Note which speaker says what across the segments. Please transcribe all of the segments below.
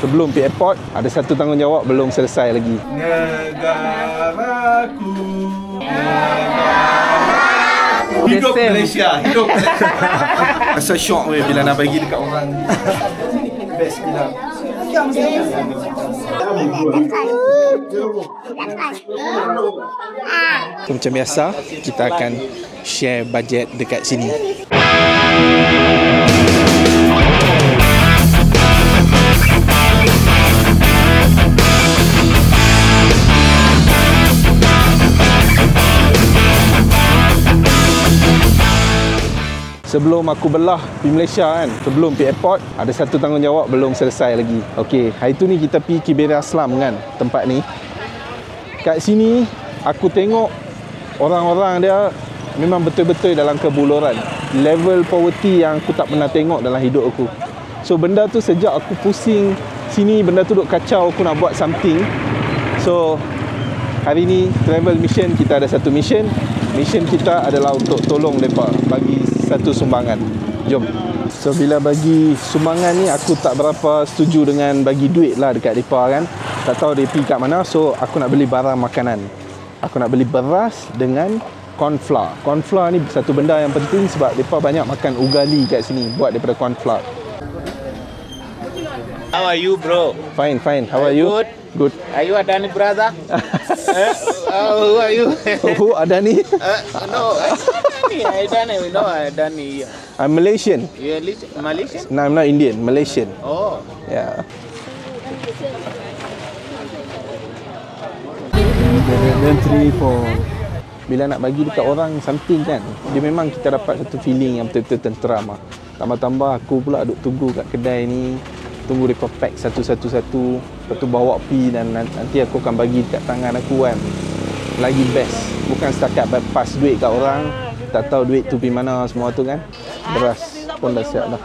Speaker 1: sebelum pergi airport, ada satu tanggungjawab belum selesai lagi.
Speaker 2: Negaraku, negaraku. Hidup Malaysia, hidup Malaysia. Rasa syok weh bila nak bagi dekat orang. Best gila.
Speaker 1: So, macam biasa, kita akan share bajet dekat sini. Sebelum aku belah pergi Malaysia kan, sebelum pergi airport, ada satu tanggungjawab belum selesai lagi. Okey, hari tu ni kita pergi Kibera Aslam kan, tempat ni. Kat sini, aku tengok orang-orang dia memang betul-betul dalam kebuluran. Level poverty yang aku tak pernah tengok dalam hidup aku. So, benda tu sejak aku pusing sini, benda tu duk kacau aku nak buat something. So, hari ni travel mission, kita ada satu mission. Mission kita adalah untuk tolong mereka, bagi satu sumbangan. Jom. So bila bagi sumbangan ni, aku tak berapa setuju dengan bagi duit lah dekat mereka kan. Tak tahu dia pergi kat mana. So aku nak beli barang makanan. Aku nak beli beras dengan corn flour. Corn flour ni satu benda yang penting sebab mereka banyak makan ugali kat sini buat daripada corn flour.
Speaker 3: How are you, bro?
Speaker 1: Fine, fine. How are you?
Speaker 3: Good.
Speaker 1: Good.
Speaker 3: Are you Adani brother? Who are you?
Speaker 1: Who Adani?
Speaker 3: No, Adani. We know Adani.
Speaker 1: I'm Malaysian.
Speaker 3: You are Malaysian?
Speaker 1: No, I'm not Indian. Malaysian.
Speaker 3: Oh.
Speaker 1: Yeah.
Speaker 2: Then 3, 4.
Speaker 1: Bila nak bagi dekat orang something kan, dia memang kita dapat satu feeling yang betul-betul tenteram lah. Tambah-tambah aku pula duduk tunggu kat kedai ni, tunggu mereka pack satu-satu, lepas tu bawa pi dan nanti aku akan bagi dekat tangan aku kan. Lagi best. Bukan setakat pass duit kat orang, tak tahu duit tu pergi mana semua tu kan. Beras pun dah siap dah.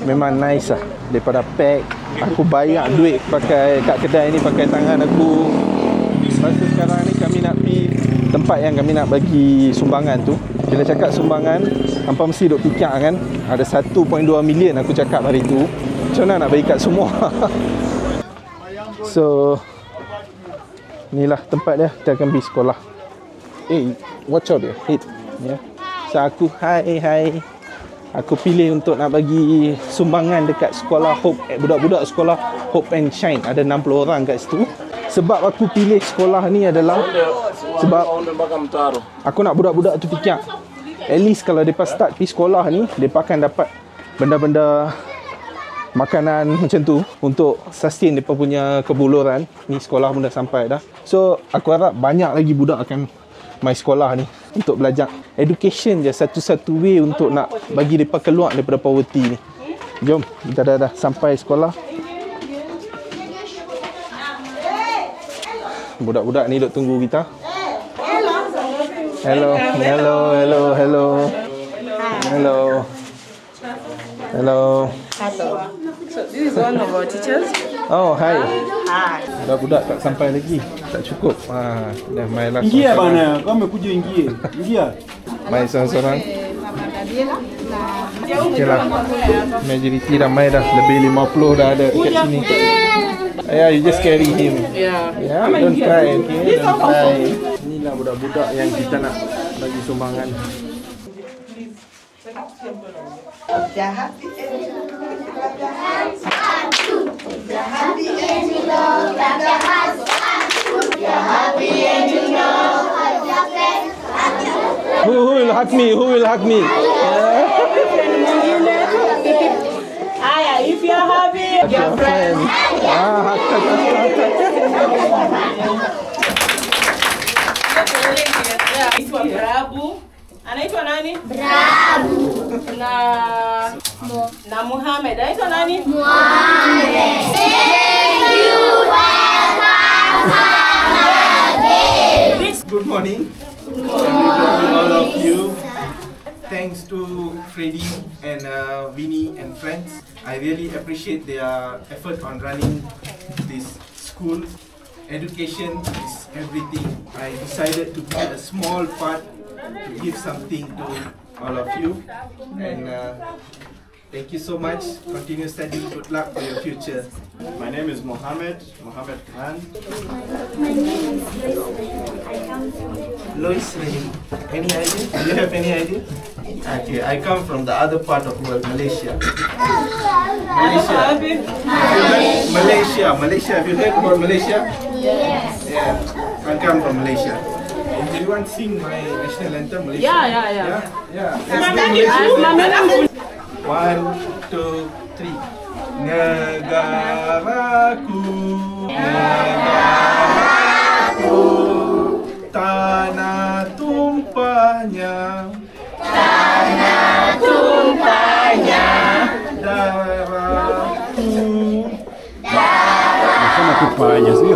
Speaker 1: Memang nice lah. Daripada pack, aku bayar duit pakai kat kedai ni pakai tangan aku. Lepas tu sekarang ni kami nak pergi tempat yang kami nak bagi sumbangan tu. Bila cakap sumbangan, hampa mesti duk fikir kan, ada 1.2 million aku cakap hari tu. Macam mana nak bagi kat semua? So inilah tempat dia, kita akan pergi sekolah. Watch out dia, hit. Yeah. So aku, hai. Aku pilih untuk nak bagi sumbangan dekat sekolah Hope, budak-budak sekolah Hope and Shine. Ada 60 orang kat situ. Sebab aku pilih sekolah ni adalah sebab aku nak budak-budak tu fikir, at least kalau mereka start pergi sekolah ni, mereka akan dapat benda-benda makanan macam tu untuk sustain mereka punya kebuluran. Ni sekolah pun dah sampai dah. So aku harap banyak lagi budak akan mai sekolah ni untuk belajar. Education je satu-satu way untuk nak bagi mereka keluar daripada poverty ni. Jom, kita dah sampai sekolah. Budak-budak ni duk tunggu kita. Hello.
Speaker 4: So this is one of our teachers.
Speaker 1: Oh, hi.
Speaker 4: Hi.
Speaker 1: Budak-budak tak sampai lagi. Tak cukup. Dah mai lah.
Speaker 2: Ingia bana, kau amekuja ingia.
Speaker 1: Mai seorang-seorang. Okey lah. Majoriti dah mai dah. Lebih 50 dah ada kat sini. Yeah, you just carry him.
Speaker 4: Yeah.
Speaker 1: Don't cry, okay? Don't cry. Inilah budak-budak yang kita nak bagi sumbangan. Who will hug me? Who will hug me?
Speaker 4: If you're happy, your friend. Anaitwa Brabu. Anaitwa nani? Brabu. Na Muhammad. Anaitwa nani? Muhammad. Thank you,
Speaker 2: Good morning. Good morning all of you. Thanks to Freddy and Vinny and friends. I really appreciate their effort on running this school. Education is everything. I decided to play a small part to give something to all of you. And Thank you so much. Continue studying. Good luck for your future.
Speaker 5: My name is Mohammed Khan.
Speaker 6: My name is Lois Rahim. I come from
Speaker 2: Lois Rahim. Any idea? Do you have any idea? Okay, I come from the other part of the world, Malaysia. Malaysia. Have you heard about Malaysia?
Speaker 4: Yes.
Speaker 2: Yeah. I come from Malaysia. Do you want to sing my national anthem, Malaysia?
Speaker 4: Yeah.
Speaker 2: Let's do Malaysia. 1, 2, 3. Negaraku, negaraku, tanah tumpahnya, darahku,
Speaker 5: Sama kupanya sih.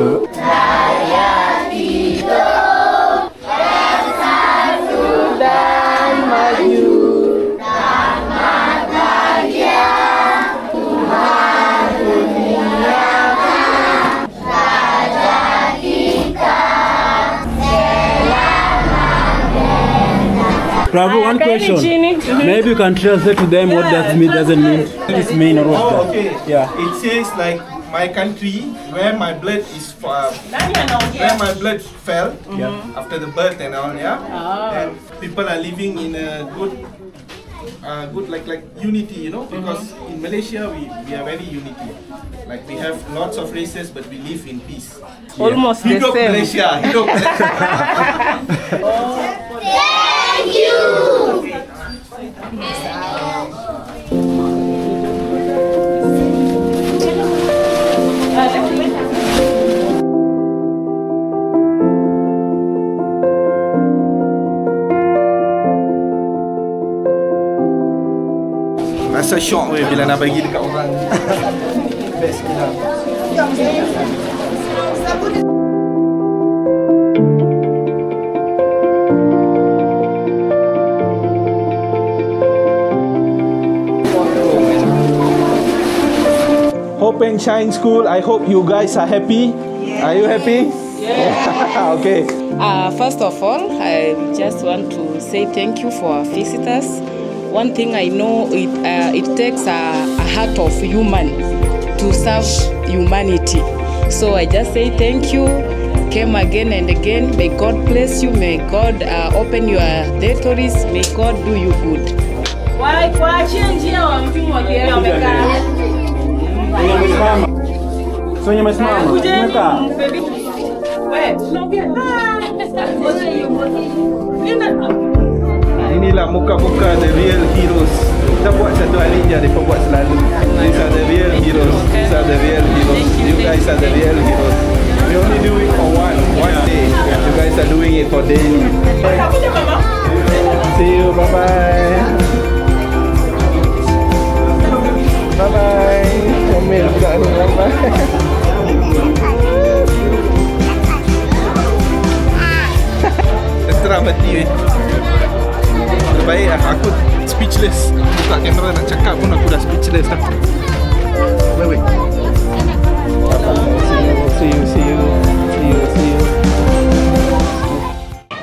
Speaker 7: Prabhu, one question. Maybe you can translate to them what does mean, doesn't mean. This mean or what?
Speaker 2: Oh, okay.
Speaker 7: Yeah.
Speaker 2: It says like my country, where my blood is where my blood fell after the birth and all, yeah. And people are living in a good like unity, you know, because in Malaysia we are very unity. Like we have lots of races, but we live in peace.
Speaker 4: Almost the
Speaker 2: Hidup
Speaker 4: same.
Speaker 2: Malaysia, hidup Malaysia.
Speaker 6: Thank you.
Speaker 2: Rasa syok weh bila nak bagi dekat orang. Best gila.
Speaker 1: Hope and Shine School, I hope you guys are happy. Are you happy? Yeah. Okay.
Speaker 8: First of all, I just want to say thank you for our visitors. One thing I know, it takes a heart of human to serve humanity. So I just say thank you. Came again and again. May God bless you. May God open your territories. May God do you good.
Speaker 7: Sonya umesimama. Umekaa.
Speaker 1: Inilah muka-muka the real heroes. Kita buat satu hari je, mereka buat selalu. These are the real heroes. These are the real heroes. You guys are the real heroes. We only do it for one day. You guys are doing it for daily. See you. Bye-bye. Bye-bye. Komel pula ni. Bye-bye. Terang mati weh. Terbaik lah. Aku speechless. Buka kamera nak cakap pun aku dah speechless dah. Bye-bye. See you.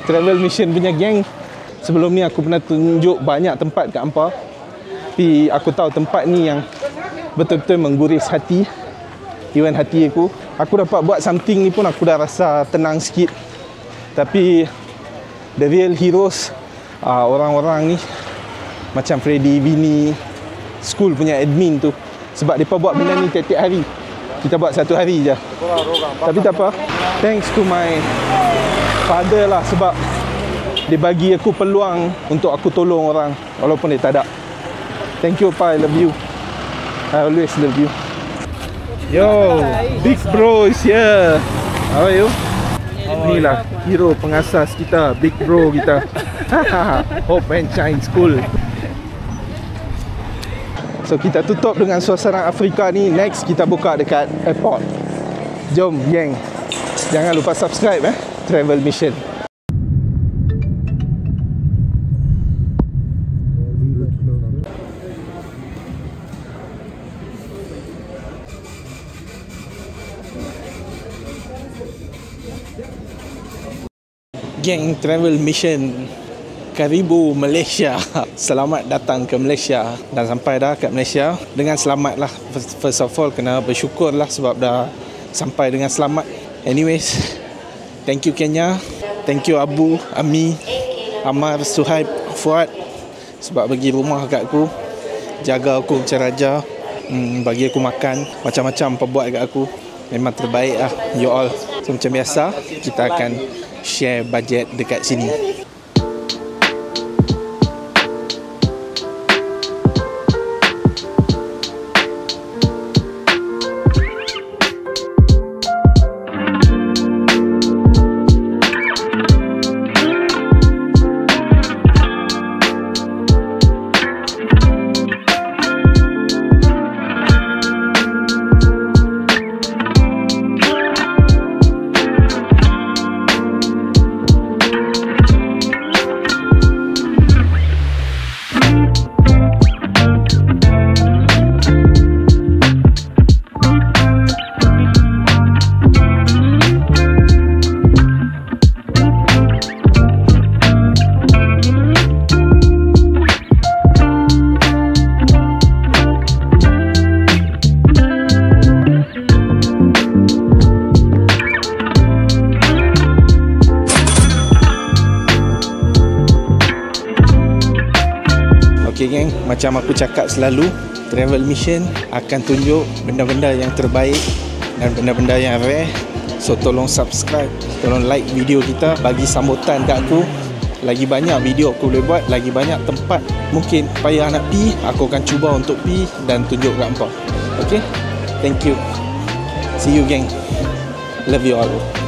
Speaker 1: Travel Mission punya geng. Sebelum ni aku pernah tunjuk banyak tempat kat hampa. Tapi aku tahu tempat ni yang betul-betul mengguris hati. Even hati aku. Aku dapat buat something ni pun aku dah rasa tenang sikit. Tapi the real heroes, orang-orang ni macam Freddy, Vini, school punya admin tu. Sebab mereka buat benda ni tiap-tiap hari. Kita buat satu hari je. Tapi tak apa. Thanks to my father lah, sebab dia bagi aku peluang untuk aku tolong orang walaupun dia tak ada. Thank you Pa, I love you. I always love you. Yo, big bro is here. How are you? Inilah hero pengasas kita, big bro kita. Hope and Shine School. So kita tutup dengan suasana Afrika ni. Next kita buka dekat airport. Jom geng. Jangan lupa subscribe Travel Mission. Geng Travel Mission Karibu Malaysia. Selamat datang ke Malaysia. Dan sampai dah kat Malaysia dengan selamat lah. First of all, kena bersyukur lah sebab dah sampai dengan selamat. Anyways, thank you Kenya. Thank you Abu, Ami, Amar, Suhaib, Fuad sebab bagi rumah kat aku, jaga aku macam raja, bagi aku makan, macam-macam perbuat kat aku. Memang terbaik lah, you all. So macam biasa, kita akan share bajet dekat sini. Okay geng, macam aku cakap selalu, travel mission akan tunjuk benda-benda yang terbaik dan benda-benda yang rare. So tolong subscribe, tolong like video kita, bagi sambutan kat aku. Lagi banyak video aku boleh buat, lagi banyak tempat mungkin payah nak pi, aku akan cuba untuk pi dan tunjuk kat hampa. Okay, thank you. See you geng. Love you all.